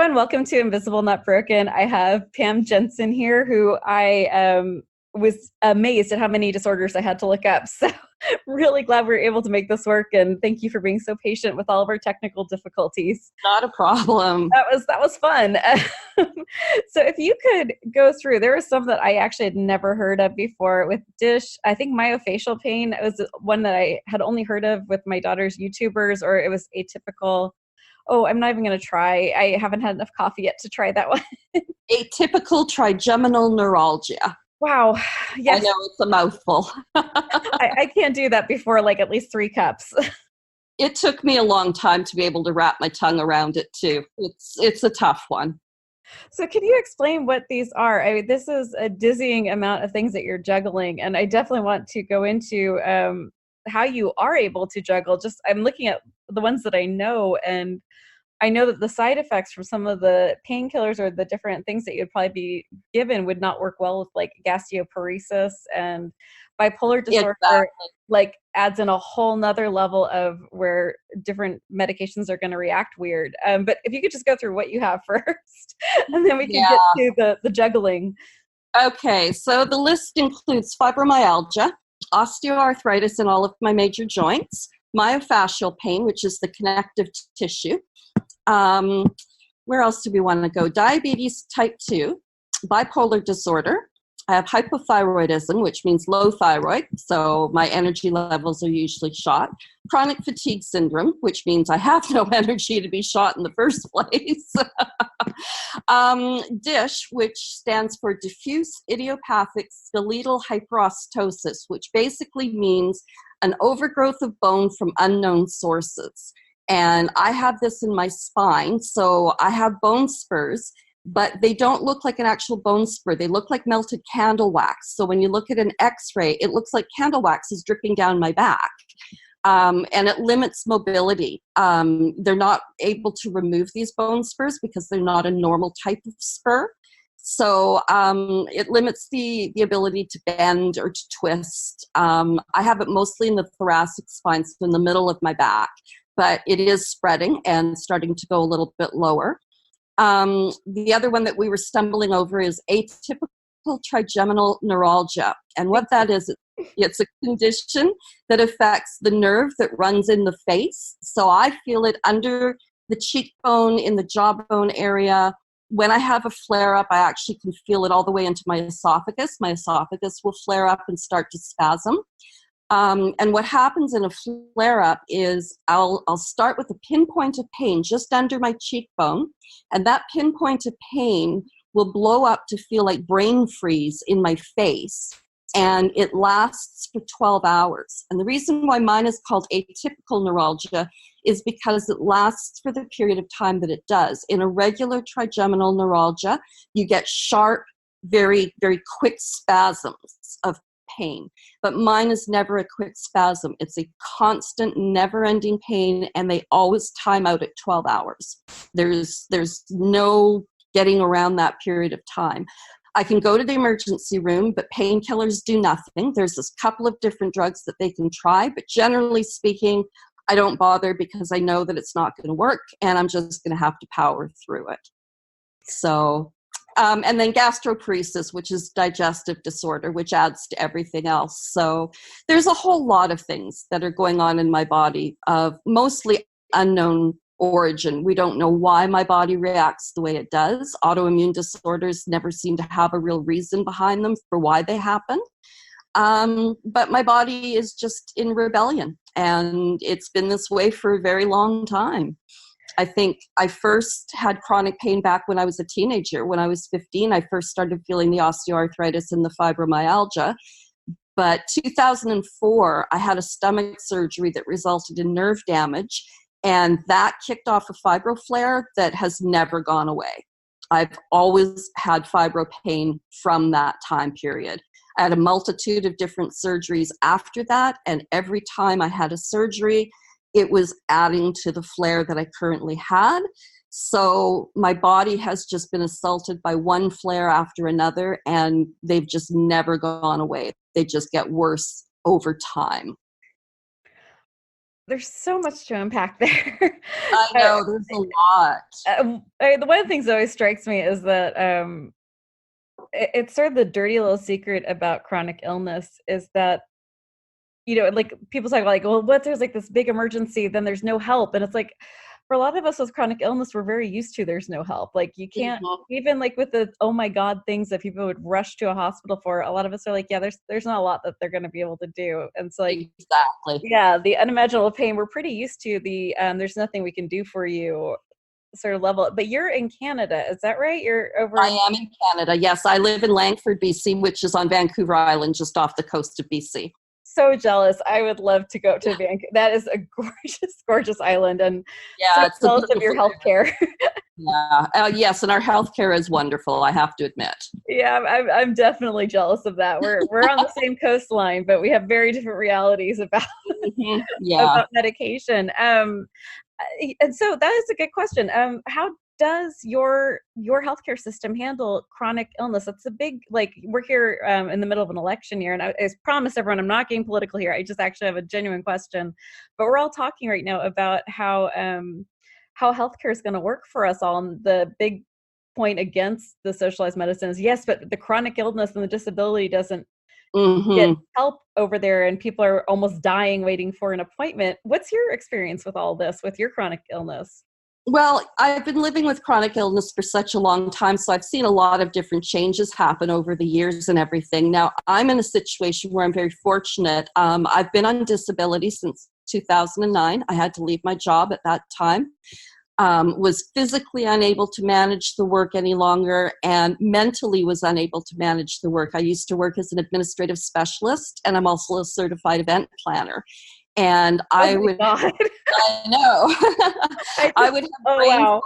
everyone. Welcome to Invisible Not Broken. I have Pam Jessen here, who I was amazed at how many disorders I had to look up. So really glad we were able to make this work. And thank you for being so patient with all of our technical difficulties. Not a problem. That was fun. So if you could go through, there was some that I actually had never heard of before with D.I.S.H. I think myofascial pain was one that I had only heard of with my daughter's YouTubers, or it was atypical. Oh, I'm not even going to try. I haven't had enough coffee yet to try that one. Atypical trigeminal neuralgia. Wow. Yes. I know, it's a mouthful. I can't do that before like at least 3 cups. It took me a long time to be able to wrap my tongue around it too. It's a tough one. So can you explain what these are? I mean, this is a dizzying amount of things that you're juggling, and I definitely want to go into how you are able to juggle. Just I'm looking at the ones that I know, and I know that the side effects from some of the painkillers or the different things that you'd probably be given would not work well with like gastroparesis, and bipolar disorder like adds in a whole nother level of where different medications are going to react weird. But if you could just go through what you have first, and then we can get to the juggling. Okay, so the list includes fibromyalgia, osteoarthritis in all of my major joints, myofascial pain, which is the connective tissue. Where else do we want to go? Diabetes type 2, bipolar disorder. I have hypothyroidism, which means low thyroid, so my energy levels are usually shot. Chronic fatigue syndrome, which means I have no energy to be shot in the first place. D.I.S.H, which stands for diffuse idiopathic skeletal hyperostosis, which basically means an overgrowth of bone from unknown sources. And I have this in my spine, so I have bone spurs, but they don't look like an actual bone spur. They look like melted candle wax. So when you look at an x-ray, it looks like candle wax is dripping down my back. And it limits mobility. They're not able to remove these bone spurs because they're not a normal type of spur. So it limits the ability to bend or to twist. I have it mostly in the thoracic spine, so in the middle of my back, but it is spreading and starting to go a little bit lower. The other one that we were stumbling over is atypical trigeminal neuralgia. And what that is, it's a condition that affects the nerve that runs in the face. So I feel it under the cheekbone, in the jawbone area. When I have a flare-up, I actually can feel it all the way into my esophagus. My esophagus will flare up and start to spasm. And what happens in a flare-up is I'll start with a pinpoint of pain just under my cheekbone, and that pinpoint of pain will blow up to feel like brain freeze in my face, and it lasts for 12 hours. And the reason why mine is called atypical neuralgia is because it lasts for the period of time that it does. In a regular trigeminal neuralgia, you get sharp, very, very quick spasms of pain, but mine is never a quick spasm. It's a constant, never-ending pain, and they always time out at 12 hours. There's no getting around that period of time. I can go to the emergency room, but painkillers do nothing. There's a couple of different drugs that they can try, but generally speaking, I don't bother because I know that it's not going to work, and I'm just going to have to power through it. So and then gastroparesis, which is digestive disorder, which adds to everything else. So there's a whole lot of things that are going on in my body of mostly unknown origin. We don't know why my body reacts the way it does. Autoimmune disorders never seem to have a real reason behind them for why they happen. But my body is just in rebellion, and it's been this way for a very long time. I think I first had chronic pain back when I was a teenager. When I was 15, I first started feeling the osteoarthritis and the fibromyalgia. But 2004, I had a stomach surgery that resulted in nerve damage, and that kicked off a fibro flare that has never gone away. I've always had fibro pain from that time period. I had a multitude of different surgeries after that, and every time I had a surgery, it was adding to the flare that I currently had. So my body has just been assaulted by one flare after another, and they've just never gone away. They just get worse over time. there's so much to unpack there. I know, there's a lot. The one of the things that always strikes me is that it's sort of the dirty little secret about chronic illness is that, like people talk like, well, what there's like this big emergency, then there's no help. And it's like, for a lot of us with chronic illness, we're very used to there's no help. Like you can't, even like with the, oh my God, things that people would rush to a hospital for, a lot of us are like, yeah, there's not a lot that they're going to be able to do. And so like, exactly. Yeah, the unimaginable pain, we're pretty used to the, there's nothing we can do for you sort of level. But you're in Canada, is that right? You're over. I am in Canada. Yes, I live in Langford, BC, which is on Vancouver Island, just off the coast of BC. So jealous. I would love to go to Vancouver. That is a gorgeous, gorgeous island, and yeah, it's jealous of your healthcare. Yeah. Yes, and our healthcare is wonderful, I have to admit. Yeah, I'm definitely jealous of that. We're on the same coastline, but we have very different realities about about medication. And so that is a good question. How does your healthcare system handle chronic illness? That's a big, like, we're here in the middle of an election year, and I promise everyone I'm not getting political here. I just actually have a genuine question. But we're all talking right now about how healthcare is going to work for us all. And the big point against the socialized medicine is, yes, but the chronic illness and the disability doesn't get help over there, and people are almost dying waiting for an appointment. What's your experience with all this, with your chronic illness? Well, I've been living with chronic illness for such a long time, so I've seen a lot of different changes happen over the years and everything. Now, I'm in a situation where I'm very fortunate. I've been on disability since 2009. I had to leave my job at that time. Was physically unable to manage the work any longer, and mentally was unable to manage the work. I used to work as an administrative specialist, and I'm also a certified event planner. And I know, I would have brain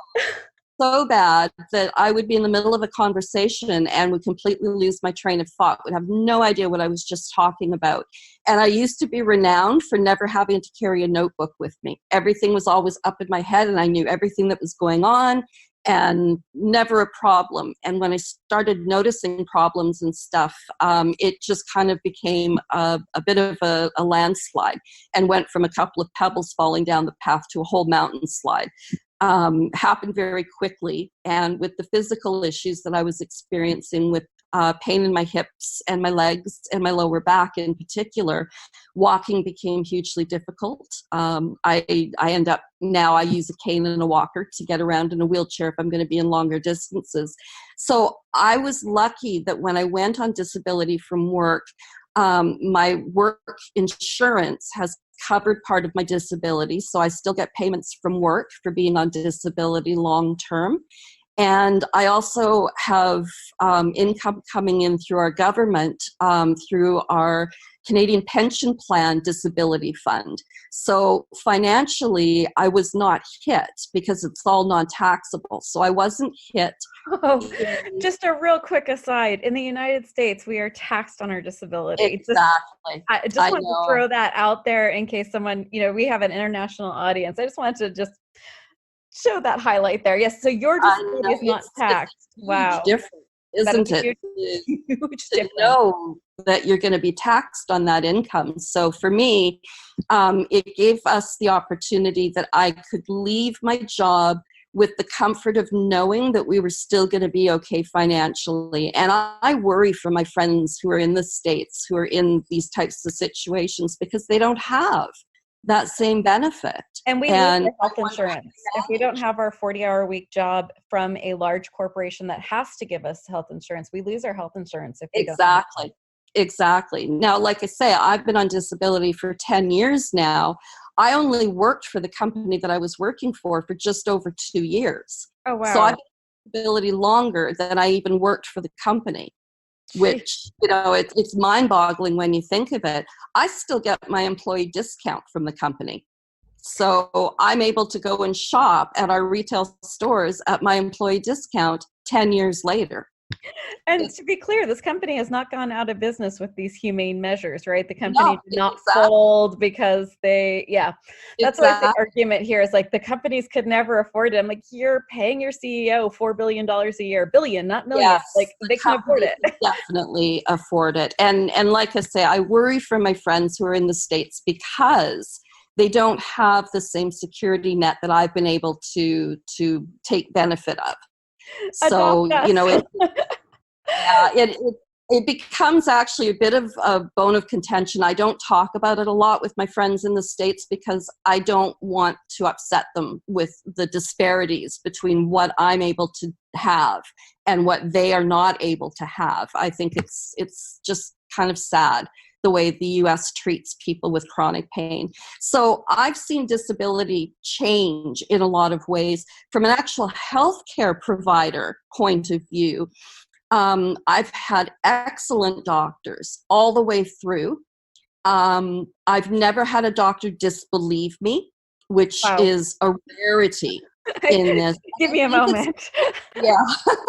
so bad that I would be in the middle of a conversation and would completely lose my train of thought, would have no idea what I was just talking about. And I used to be renowned for never having to carry a notebook with me. Everything was always up in my head, and I knew everything that was going on, and never a problem. And when I started noticing problems and stuff, it just kind of became a bit of a landslide, and went from a couple of pebbles falling down the path to a whole mountain slide. Happened very quickly. And with the physical issues that I was experiencing with pain in my hips and my legs and my lower back in particular, walking became hugely difficult. I end up now, I use a cane and a walker to get around in a wheelchair if I'm going to be in longer distances. So I was lucky that when I went on disability from work, my work insurance has covered part of my disability, so I still get payments from work for being on disability long term. And I also have income coming in through our government, through our Canadian Pension Plan Disability Fund. So financially, I was not hit because it's all non-taxable. So I wasn't hit. Oh, just a real quick aside. In the United States, we are taxed on our disability. Exactly. I just want to throw that out there in case someone, we have an international audience. I just wanted to just show that highlight there. Yes, so your disability is not taxed. Wow. Different, isn't it? Huge difference. Know that you're going to be taxed on that income. So for me, it gave us the opportunity that I could leave my job with the comfort of knowing that we were still going to be okay financially. And I worry for my friends who are in the States, who are in these types of situations, because they don't have that same benefit. And we lose our health insurance. If we don't have our 40-hour-a-week job from a large corporation that has to give us health insurance, we lose our health insurance if we don't. Exactly. Now, like I say, I've been on disability for 10 years now. I only worked for the company that I was working for just over 2 years. Oh, wow. So I've been on disability longer than I even worked for the company. Which, it's mind-boggling when you think of it. I still get my employee discount from the company. So I'm able to go and shop at our retail stores at my employee discount 10 years later. And to be clear, this company has not gone out of business with these humane measures, right? The company did not fold because that's why the argument here is like the companies could never afford it. I'm like, you're paying your CEO $4 billion a year, billion, not million. Yes, like they can afford it. Definitely afford it. And like I say, I worry for my friends who are in the States because they don't have the same security net that I've been able to take benefit of. So, Adopt us. yeah, it becomes actually a bit of a bone of contention. I don't talk about it a lot with my friends in the States because I don't want to upset them with the disparities between what I'm able to have and what they are not able to have. I think it's just kind of sad the way the US treats people with chronic pain. So I've seen disability change in a lot of ways from an actual healthcare provider point of view. I've had excellent doctors all the way through. I've never had a doctor disbelieve me, which Wow. is a rarity in this. Give me a moment. Yeah.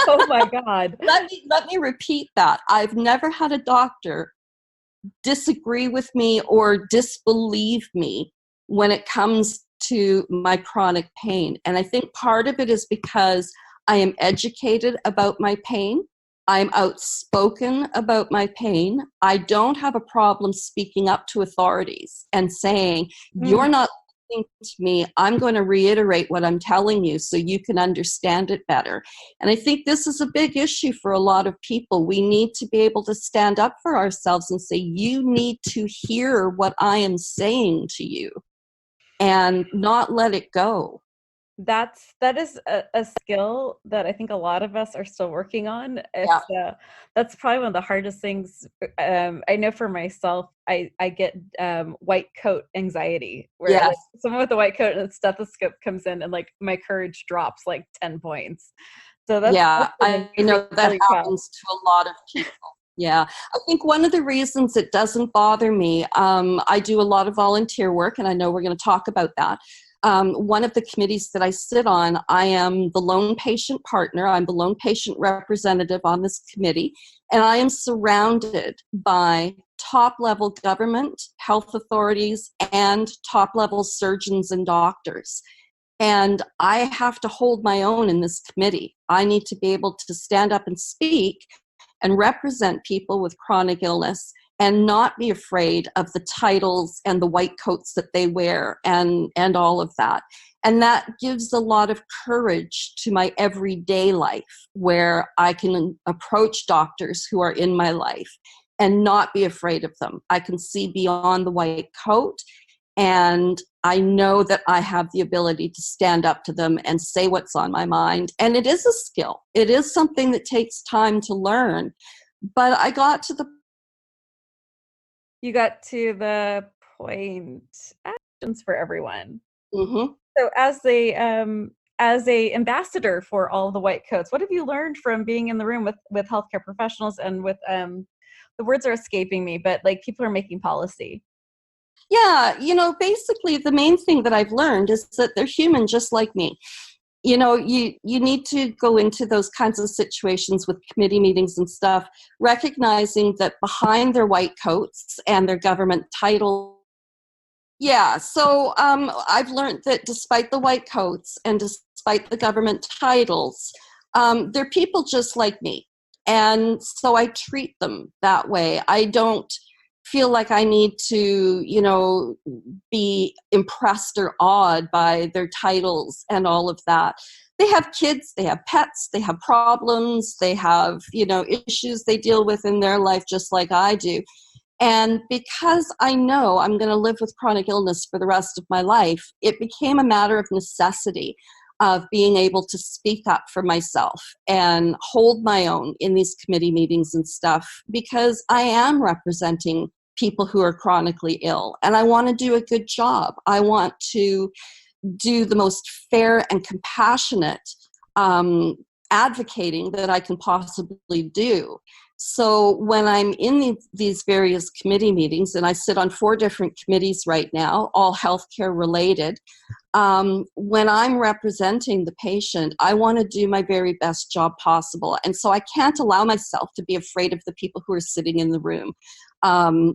Oh my God. Let me repeat that. I've never had a doctor disagree with me or disbelieve me when it comes to my chronic pain. And I think part of it is because I am educated about my pain. I'm outspoken about my pain. I don't have a problem speaking up to authorities and saying, you're not listening to me. I'm going to reiterate what I'm telling you so you can understand it better. And I think this is a big issue for a lot of people. We need to be able to stand up for ourselves and say, you need to hear what I am saying to you and not let it go. That is a skill that I think a lot of us are still working on. Yeah. That's probably one of the hardest things. I know for myself, I get white coat anxiety, where Yes. like someone with a white coat and a stethoscope comes in, and like my courage drops like 10 points. So that's I know that really happens to a lot of people. Yeah, I think one of the reasons it doesn't bother me, I do a lot of volunteer work, and I know we're going to talk about that. One of the committees that I sit on, I am the lone patient partner. I'm the lone patient representative on this committee, and I am surrounded by top-level government, health authorities, and top-level surgeons and doctors. And I have to hold my own in this committee. I need to be able to stand up and speak and represent people with chronic illness and not be afraid of the titles and the white coats that they wear and all of that. And that gives a lot of courage to my everyday life, where I can approach doctors who are in my life and not be afraid of them. I can see beyond the white coat, and I know that I have the ability to stand up to them and say what's on my mind. And it is a skill. It is something that takes time to learn. But I got to the You got to the point. Actions for everyone. Mm-hmm. So as a ambassador for all the white coats, what have you learned from being in the room with healthcare professionals and with the words are escaping me, but like people are making policy? Yeah, basically the main thing that I've learned is that they're human just like me. You need to go into those kinds of situations with committee meetings and stuff, recognizing that behind their white coats and their government title. Yeah, so I've learned that despite the white coats and despite the government titles, they're people just like me. And so I treat them that way. I don't feel like I need to, be impressed or awed by their titles and all of that. They have kids, they have pets, they have problems, they have, issues they deal with in their life just like I do. And because I know I'm going to live with chronic illness for the rest of my life, it became a matter of necessity of being able to speak up for myself and hold my own in these committee meetings and stuff, because I am representing people who are chronically ill, and I want to do a good job. I want to do the most fair and compassionate advocating that I can possibly do. So when I'm in these various committee meetings, and I sit on 4 different committees right now, all healthcare related, when I'm representing the patient, I want to do my very best job possible. And so I can't allow myself to be afraid of the people who are sitting in the room.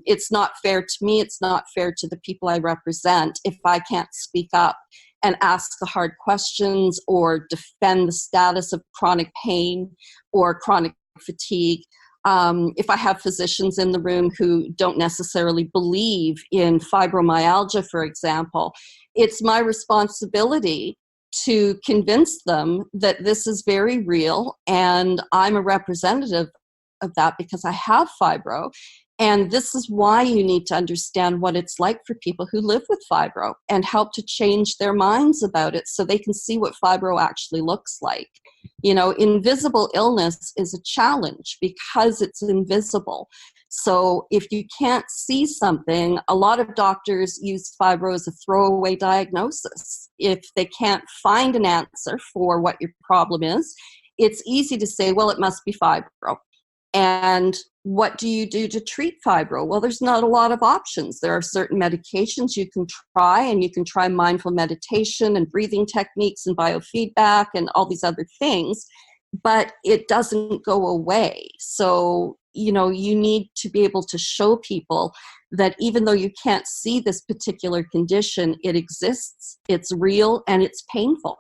It's not fair to me. It's not fair to the people I represent if I can't speak up and ask the hard questions or defend the status of chronic pain or chronic fatigue. If I have physicians in the room who don't necessarily believe in fibromyalgia, for example, it's my responsibility to convince them that this is very real, and I'm a representative of that because I have fibro. And this is why you need to understand what it's like for people who live with fibro and help to change their minds about it so they can see what fibro actually looks like. You know, invisible illness is a challenge because it's invisible. So if you can't see something, a lot of doctors use fibro as a throwaway diagnosis. If they can't find an answer for what your problem is, it's easy to say, well, it must be fibro. And what do you do to treat fibro? Well, there's not a lot of options. There are certain medications you can try, and you can try mindful meditation and breathing techniques and biofeedback and all these other things, but it doesn't go away. So, you know, you need to be able to show people that even though you can't see this particular condition, it exists, it's real, and it's painful.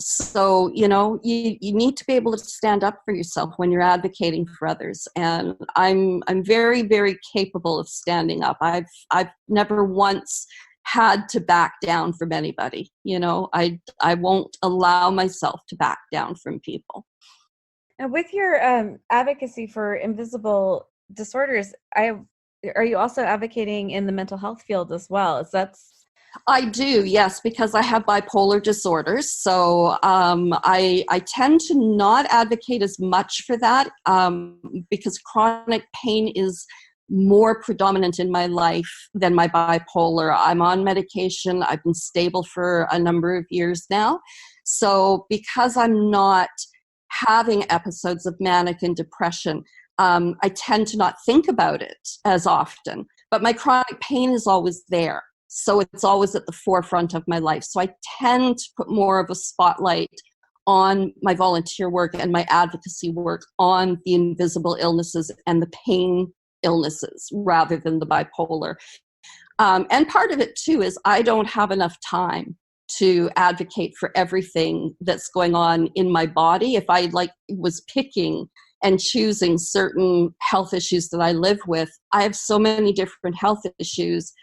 So, you know, you need to be able to stand up for yourself when you're advocating for others. And I'm very, very capable of standing up. I've never once had to back down from anybody. You know, I won't allow myself to back down from people. And with your advocacy for invisible disorders, are you also advocating in the mental health field as well? I do, yes, because I have bipolar disorders. So I tend to not advocate as much for that because chronic pain is more predominant in my life than my bipolar. I'm on medication. I've been stable for a number of years now. So because I'm not having episodes of manic and depression, I tend to not think about it as often. But my chronic pain is always there. So it's always at the forefront of my life. So I tend to put more of a spotlight on my volunteer work and my advocacy work on the invisible illnesses and the pain illnesses rather than the bipolar. And part of it too is I don't have enough time to advocate for everything that's going on in my body. If I was picking and choosing certain health issues that I live with, I have so many different health issues,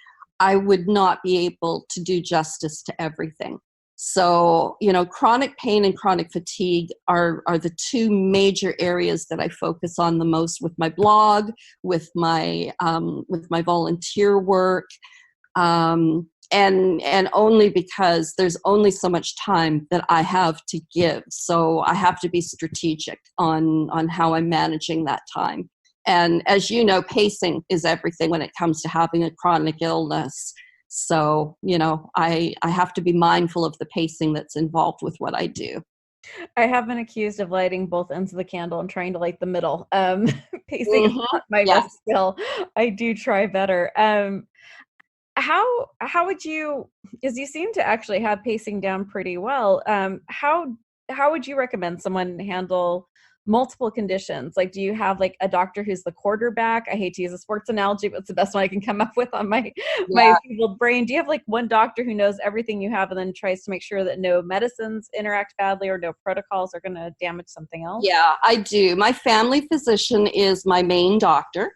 I would not be able to do justice to everything. So, you know, chronic pain and chronic fatigue are the two major areas that I focus on the most with my blog, with my volunteer work, and only because there's only so much time that I have to give. So I have to be strategic on how I'm managing that time. And as you know, pacing is everything when it comes to having a chronic illness. So, you know, I have to be mindful of the pacing that's involved with what I do. I have been accused of lighting both ends of the candle and trying to light the middle. Pacing is not my best skill. I do try better. How would you, because you seem to actually have pacing down pretty well, how would you recommend someone handle multiple conditions? Like, do you have like a doctor who's the quarterback? I hate to use a sports analogy, but it's the best one I can come up with on my feeble brain. Do you have like one doctor who knows everything you have and then tries to make sure that no medicines interact badly or no protocols are going to damage something else? Yeah, I do. My family physician is my main doctor.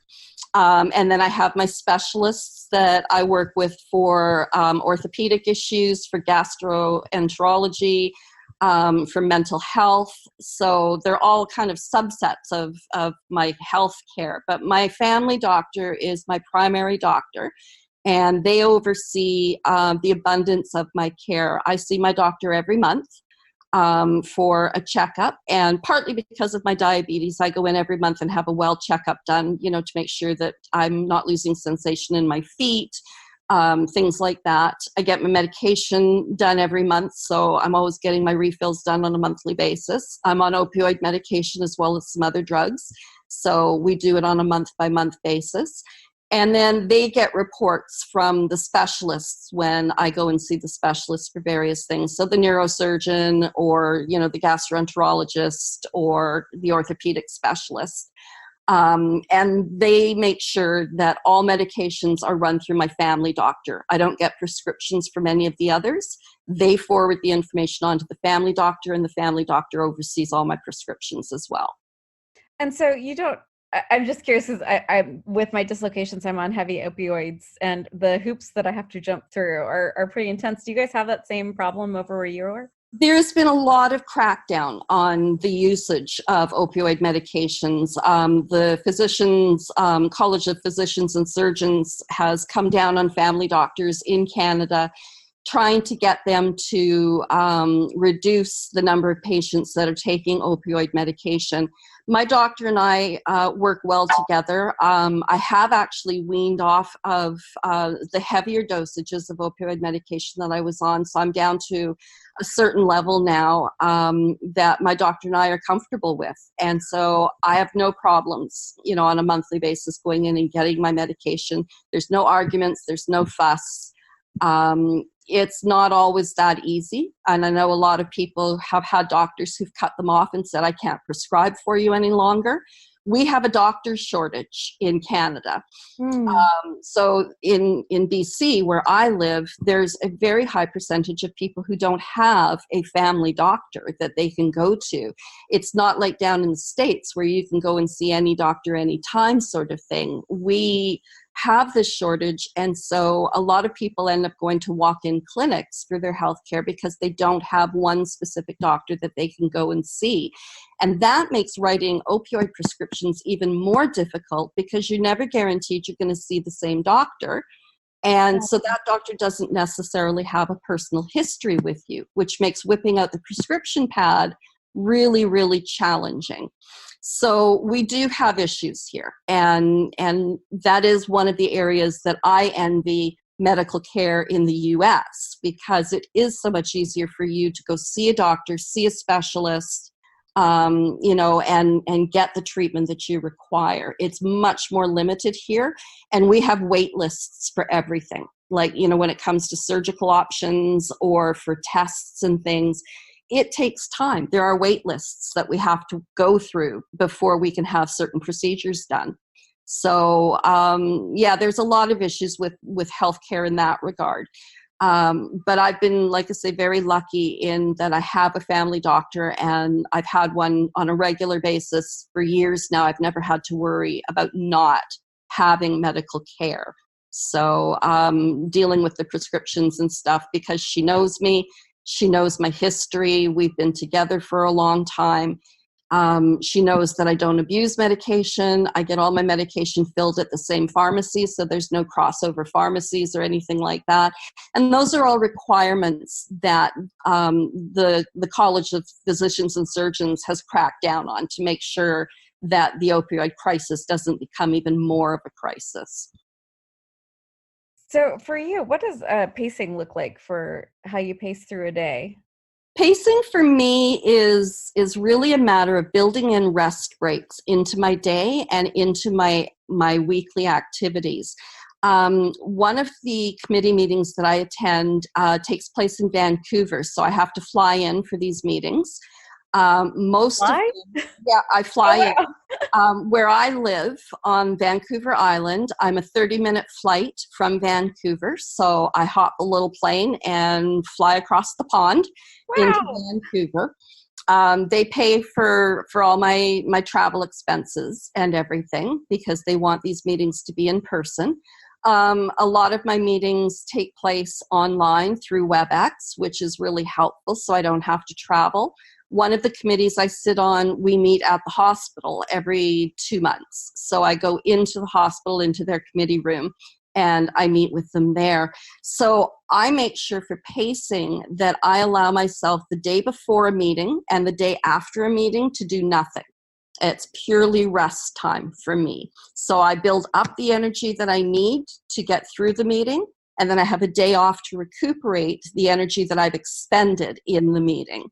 And then I have my specialists that I work with for orthopedic issues, for gastroenterology, for mental health. So they're all kind of subsets of my health care. But my family doctor is my primary doctor, and they oversee the abundance of my care. I see my doctor every month for a checkup, and partly because of my diabetes, I go in every month and have a well checkup done, you know, to make sure that I'm not losing sensation in my feet, things like that. I get my medication done every month, so I'm always getting my refills done on a monthly basis. I'm on opioid medication as well as some other drugs, so we do it on a month-by-month basis. And then they get reports from the specialists when I go and see the specialists for various things. So the neurosurgeon, or, you know, the gastroenterologist, or the orthopedic specialist. And they make sure that all medications are run through my family doctor. I don't get prescriptions from any of the others. They forward the information on to the family doctor, and the family doctor oversees all my prescriptions as well. And so you don't I'm just curious because I'm with my dislocations, I'm on heavy opioids, and the hoops that I have to jump through are pretty intense. Do you guys have that same problem over where you are? There's been a lot of crackdown on the usage of opioid medications. The physicians, College of Physicians and Surgeons has come down on family doctors in Canada, trying to get them to reduce the number of patients that are taking opioid medication. My doctor and I work well together. I have actually weaned off of the heavier dosages of opioid medication that I was on, so I'm down to a certain level now that my doctor and I are comfortable with. And so I have no problems, on a monthly basis going in and getting my medication. There's no arguments, there's no fuss. It's not always that easy. And I know a lot of people have had doctors who've cut them off and said, I can't prescribe for you any longer. We have a doctor's shortage in Canada. So in BC, where I live, there's a very high percentage of people who don't have a family doctor that they can go to. It's not like down in the States where you can go and see any doctor anytime sort of thing. We have this shortage, and so a lot of people end up going to walk-in clinics for their health care because they don't have one specific doctor that they can go and see. And that makes writing opioid prescriptions even more difficult because you're never guaranteed you're going to see the same doctor. And so that doctor doesn't necessarily have a personal history with you, which makes whipping out the prescription pad really, really challenging. So we do have issues here. And that is one of the areas that I envy medical care in the US, because it is so much easier for you to go see a doctor, see a specialist, and get the treatment that you require. It's much more limited here, and we have wait lists for everything. Like, when it comes to surgical options or for tests and things, it takes time. There are wait lists that we have to go through before we can have certain procedures done. So, there's a lot of issues with healthcare in that regard. But I've been, like I say, very lucky in that I have a family doctor, and I've had one on a regular basis for years now. I've never had to worry about not having medical care. So dealing with the prescriptions and stuff, because she knows me, she knows my history. We've been together for a long time. She knows that I don't abuse medication. I get all my medication filled at the same pharmacy, so there's no crossover pharmacies or anything like that. And those are all requirements that the College of Physicians and Surgeons has cracked down on to make sure that the opioid crisis doesn't become even more of a crisis. So for you, what does pacing look like for how you pace through a day? Pacing for me is really a matter of building in rest breaks into my day and into my weekly activities. One of the committee meetings that I attend takes place in Vancouver, so I have to fly in for these meetings. I fly in. Where I live on Vancouver Island, I'm a 30-minute flight from Vancouver, so I hop a little plane and fly across the pond into Vancouver. They pay for all my travel expenses and everything because they want these meetings to be in person. A lot of my meetings take place online through WebEx, which is really helpful, so I don't have to travel. One of the committees I sit on, we meet at the hospital every 2 months. So I go into the hospital, into their committee room, and I meet with them there. So I make sure for pacing that I allow myself the day before a meeting and the day after a meeting to do nothing. It's purely rest time for me. So I build up the energy that I need to get through the meeting, and then I have a day off to recuperate the energy that I've expended in the meeting.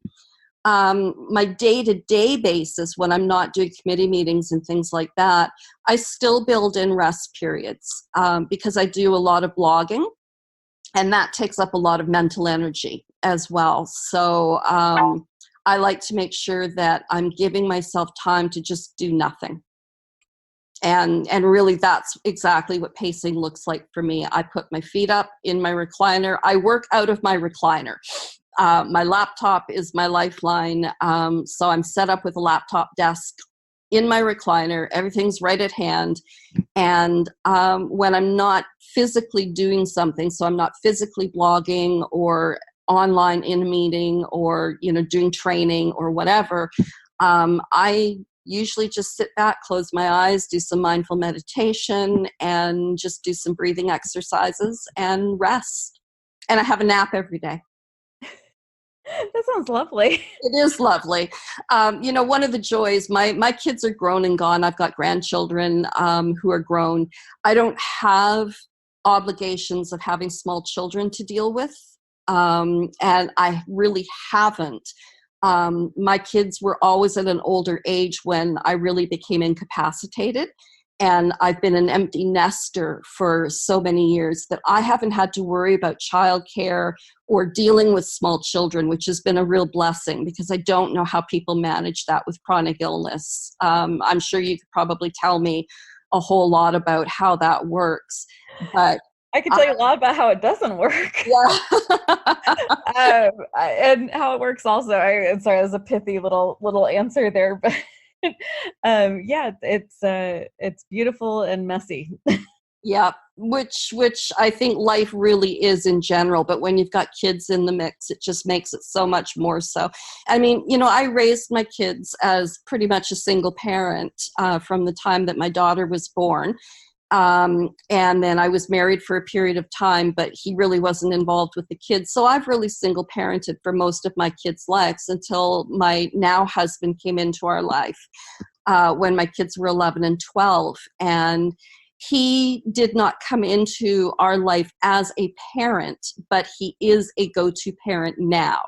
My day-to-day basis, when I'm not doing committee meetings and things like that, I still build in rest periods because I do a lot of blogging, and that takes up a lot of mental energy as well. So I like to make sure that I'm giving myself time to just do nothing. And really, that's exactly what pacing looks like for me. I put my feet up in my recliner. I work out of my recliner. My laptop is my lifeline, so I'm set up with a laptop desk in my recliner. Everything's right at hand. And when I'm not physically doing something, so I'm not physically blogging or online in a meeting or, doing training or whatever, I usually just sit back, close my eyes, do some mindful meditation, and just do some breathing exercises and rest. And I have a nap every day. That sounds lovely. It is lovely. One of the joys, my kids are grown and gone. I've got grandchildren who are grown. I don't have obligations of having small children to deal with. And I really haven't. My kids were always at an older age when I really became incapacitated. And I've been an empty nester for so many years that I haven't had to worry about childcare or dealing with small children, which has been a real blessing because I don't know how people manage that with chronic illness. I'm sure you could probably tell me a whole lot about how that works, but I can tell you a lot about how it doesn't work. Yeah. And how it works also. I'm sorry, there's a pithy little answer there, but yeah, it's beautiful and messy. Yeah, which I think life really is in general, but when you've got kids in the mix, it just makes it so much more so. I mean, I raised my kids as pretty much a single parent from the time that my daughter was born. And then I was married for a period of time, but he really wasn't involved with the kids. So I've really single parented for most of my kids' lives until my now husband came into our life when my kids were 11 and 12. And he did not come into our life as a parent, but he is a go-to parent now.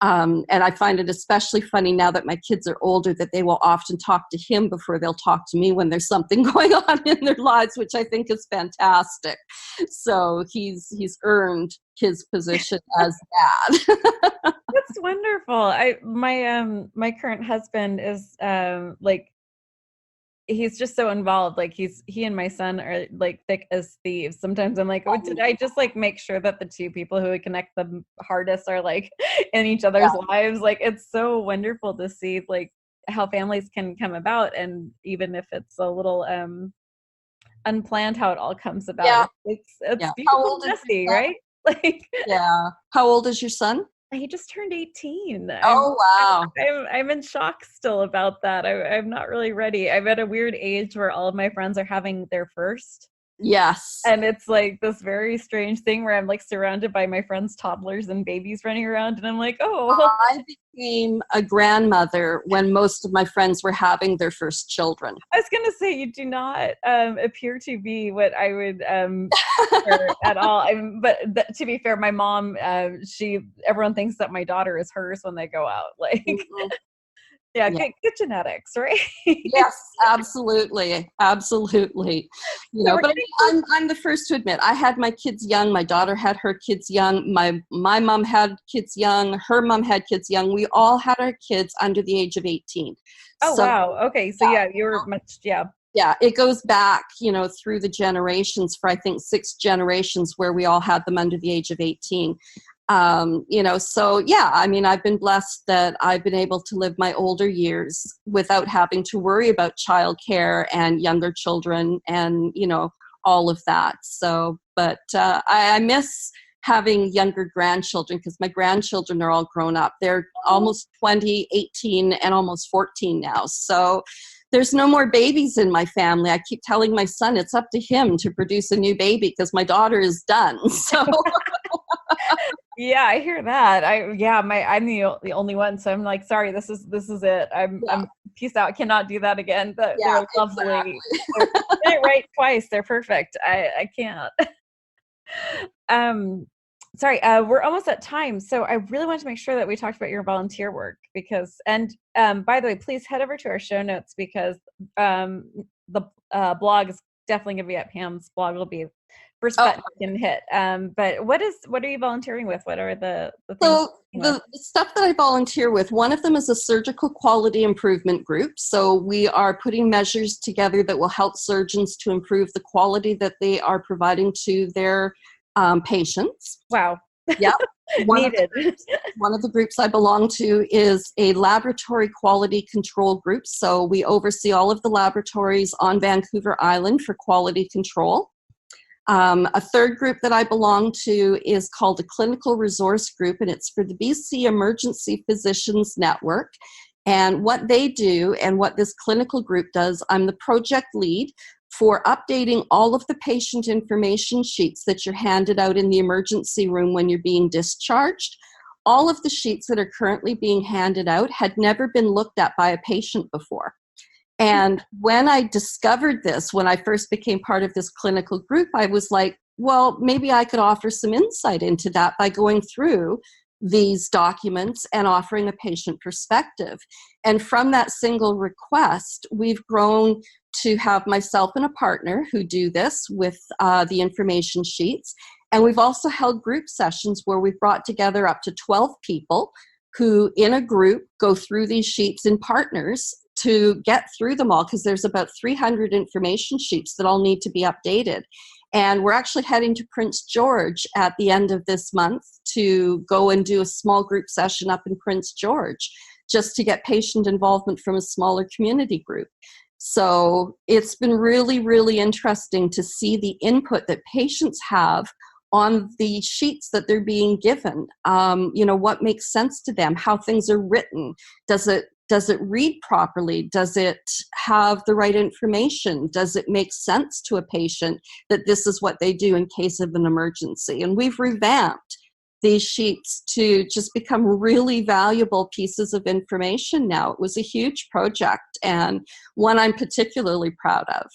And I find it especially funny now that my kids are older that they will often talk to him before they'll talk to me when there's something going on in their lives, which I think is fantastic. So he's earned his position as dad. That's wonderful. My current husband is he's just so involved. Like he and my son are like thick as thieves. Sometimes I'm like, did I just like make sure that the two people who would connect the hardest are like in each other's lives? Like, it's so wonderful to see like how families can come about, and even if it's a little unplanned, how it all comes about. Yeah. It's How beautiful old and is messy, right? Like, yeah. How old is your son? he just turned 18. Oh, wow. I'm in shock still about that. I'm not really ready. I'm at a weird age where all of my friends are having their first. Yes. And it's like this very strange thing where I'm like surrounded by my friends' toddlers and babies running around. And I'm like, oh. I became a grandmother when most of my friends were having their first children. I was going to say, you do not appear to be what I would at all. But to be fair, my mom, everyone thinks that my daughter is hers when they go out. Like, Mm-hmm. yeah, good genetics, right? Yes, absolutely. Absolutely. But I'm the first to admit, I had my kids young. My daughter had her kids young. My mom had kids young. Her mom had kids young. We all had our kids under the age of 18. Oh, so, wow. Okay. So yeah, you were much, yeah. Yeah, it goes back, through the generations for, I think, 6 generations where we all had them under the age of 18. So yeah, I mean, I've been blessed that I've been able to live my older years without having to worry about childcare and younger children and, all of that. So, but I miss having younger grandchildren because my grandchildren are all grown up. They're almost 20, 18, and almost 14 now. So there's no more babies in my family. I keep telling my son it's up to him to produce a new baby because my daughter is done. So yeah, I hear that. I'm the only one, so I'm like, sorry, this is it. I'm peace out. Cannot do that again. But they're lovely. Exactly. They're right twice. They're perfect. I can't. Sorry, we're almost at time, so I really want to make sure that we talked about your volunteer work by the way, please head over to our show notes because the blog is definitely going to be at Pam's blog. Will be first button you can hit. But what are you volunteering with? What are the things? So the stuff that I volunteer with, one of them is a surgical quality improvement group. So we are putting measures together that will help surgeons to improve the quality that they are providing to their patients. Wow. Yep. Needed. One of the groups I belong to is a laboratory quality control group. So we oversee all of the laboratories on Vancouver Island for quality control. A third group that I belong to is called a clinical resource group, and it's for the BC Emergency Physicians Network. And what they do and what this clinical group does, I'm the project lead for updating all of the patient information sheets that you're handed out in the emergency room when you're being discharged. All of the sheets that are currently being handed out had never been looked at by a patient before. And when I discovered this, when I first became part of this clinical group, I was like, well, maybe I could offer some insight into that by going through these documents and offering a patient perspective. And from that single request, we've grown to have myself and a partner who do this with the information sheets. And we've also held group sessions where we've brought together up to 12 people who in a group go through these sheets in partners to get through them all, because there's about 300 information sheets that all need to be updated. And we're actually heading to Prince George at the end of this month to go and do a small group session up in Prince George, just to get patient involvement from a smaller community group. So it's been really, really interesting to see the input that patients have on the sheets that they're being given. What makes sense to them, how things are written. Does it read properly? Does it have the right information? Does it make sense to a patient that this is what they do in case of an emergency? And we've revamped these sheets to just become really valuable pieces of information now. It was a huge project and one I'm particularly proud of.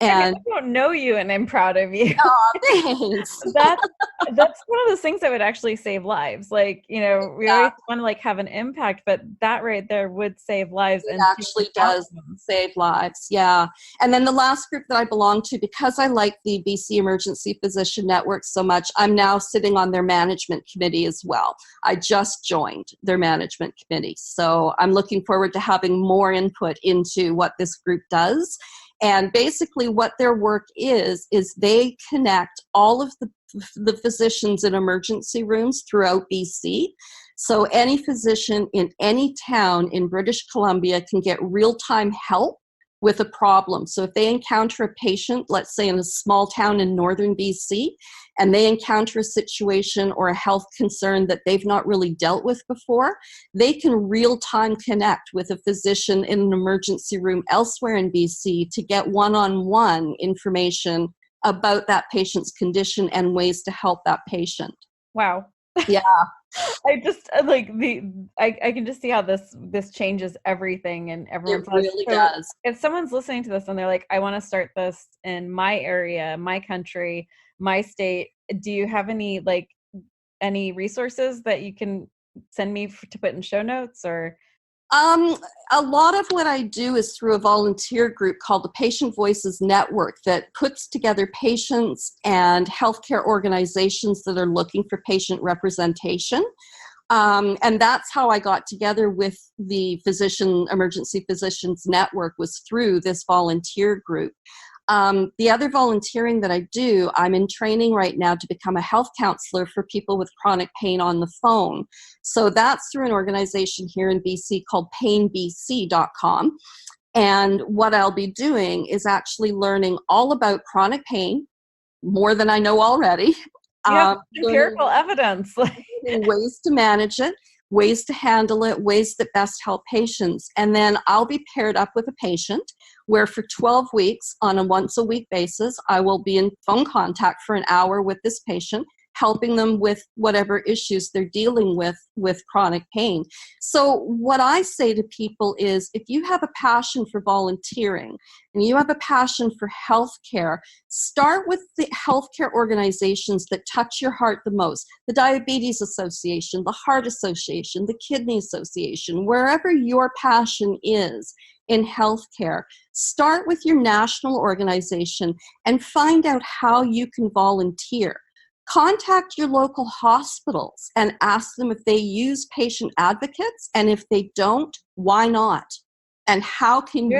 And I don't know you, and I'm proud of you. Oh, thanks. That's one of those things that would actually save lives. Like, we always want to have an impact, but that right there would save lives. It actually does save lives. Yeah. And then the last group that I belong to, because I like the BC Emergency Physician Network so much, I'm now sitting on their management committee as well. I just joined their management committee. So I'm looking forward to having more input into what this group does. And basically what their work is they connect all of the physicians in emergency rooms throughout BC. So any physician in any town in British Columbia can get real-time help with a problem. So if they encounter a patient, let's say in a small town in northern BC, and they encounter a situation or a health concern that they've not really dealt with before, they can real-time connect with a physician in an emergency room elsewhere in BC to get one-on-one information about that patient's condition and ways to help that patient. Wow. Yeah. I just I can just see how this changes everything and everyone's life. It really does. If someone's listening to this and they're like, I want to start this in my area, my country, my state, do you have any resources that you can send me to put in show notes or? A lot of what I do is through a volunteer group called the Patient Voices Network that puts together patients and healthcare organizations that are looking for patient representation. And that's how I got together with the Emergency Physicians Network, was through this volunteer group. The other volunteering that I do, I'm in training right now to become a health counselor for people with chronic pain on the phone. So that's through an organization here in BC called painbc.com. And what I'll be doing is actually learning all about chronic pain, more than I know already. Empirical evidence. Ways to manage it, ways to handle it, ways that best help patients. And then I'll be paired up with a patient where for 12 weeks on a once-a-week basis, I will be in phone contact for an hour with this patient, helping them with whatever issues they're dealing with chronic pain. So what I say to people is, if you have a passion for volunteering and you have a passion for healthcare, start with the healthcare organizations that touch your heart the most. The Diabetes Association, the Heart Association, the Kidney Association, wherever your passion is in healthcare, start with your national organization and find out how you can volunteer. Contact your local hospitals and ask them if they use patient advocates, and if they don't, why not? And how can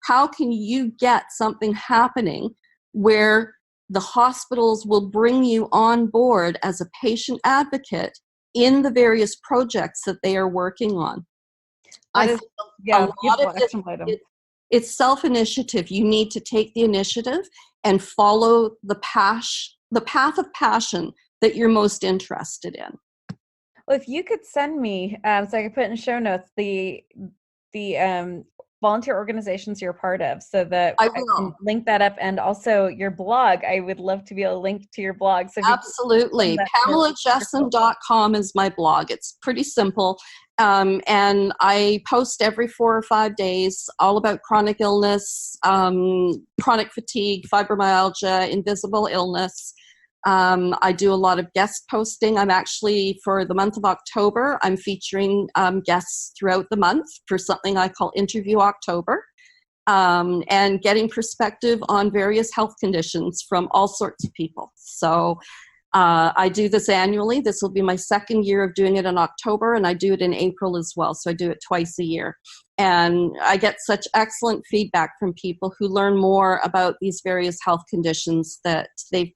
how can you get something happening where the hospitals will bring you on board as a patient advocate in the various projects that they are working on. That I is, think a yeah, lot beautiful of action item. it's self-initiative. You need to take the initiative and follow the path of passion that you're most interested in. Well, if you could send me, so I could put in show notes the volunteer organizations you're part of, so that I I can will. link that up, and also your blog. I would love to be able to link to your blog. So if you could send Absolutely. that to me, that'd be wonderful. PamelaJessen.com is my blog. It's pretty simple. And I post every 4 or 5 days all about chronic illness, chronic fatigue, fibromyalgia, invisible illness. I do a lot of guest posting. I'm actually, for the month of October, I'm featuring guests throughout the month for something I call Interview October, and getting perspective on various health conditions from all sorts of people. So I do this annually. This will be my second year of doing it in October, and I do it in April as well. So I do it twice a year. And I get such excellent feedback from people who learn more about these various health conditions that they've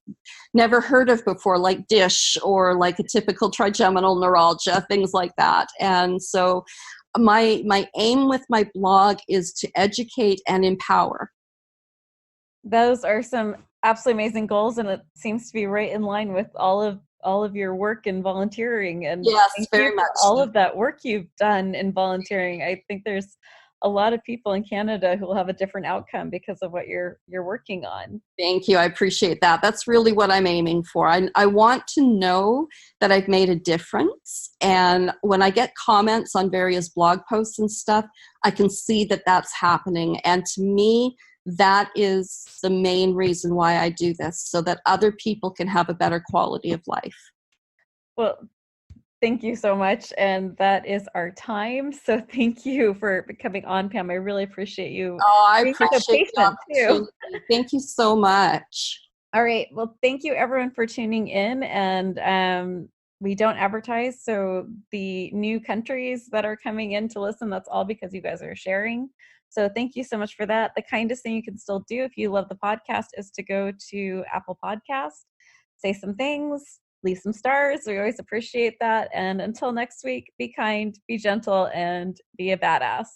never heard of before, like D.I.S.H or like a typical trigeminal neuralgia, things like that. And so my aim with my blog is to educate and empower. Those are some absolutely amazing goals, and it seems to be right in line with all of your work in volunteering. And Yes, thank you very much for all so. of that work you've done in volunteering. I think there's a lot of people in Canada who will have a different outcome because of what you're working on. Thank you. I appreciate that. That's really what I'm aiming for. I want to know that I've made a difference. And when I get comments on various blog posts and stuff, I can see that that's happening. And to me, that is the main reason why I do this, so that other people can have a better quality of life. Well, thank you so much. And that is our time. So thank you for coming on, Pam. I really appreciate you Oh, I being so appreciate the patient too. opportunity. Thank you so much. All right. Well, thank you everyone for tuning in. And we don't advertise. So the new countries that are coming in to listen, that's all because you guys are sharing. So thank you so much for that. The kindest thing you can still do if you love the podcast is to go to Apple Podcast, say some things, leave some stars. We always appreciate that. And until next week, be kind, be gentle, and be a badass.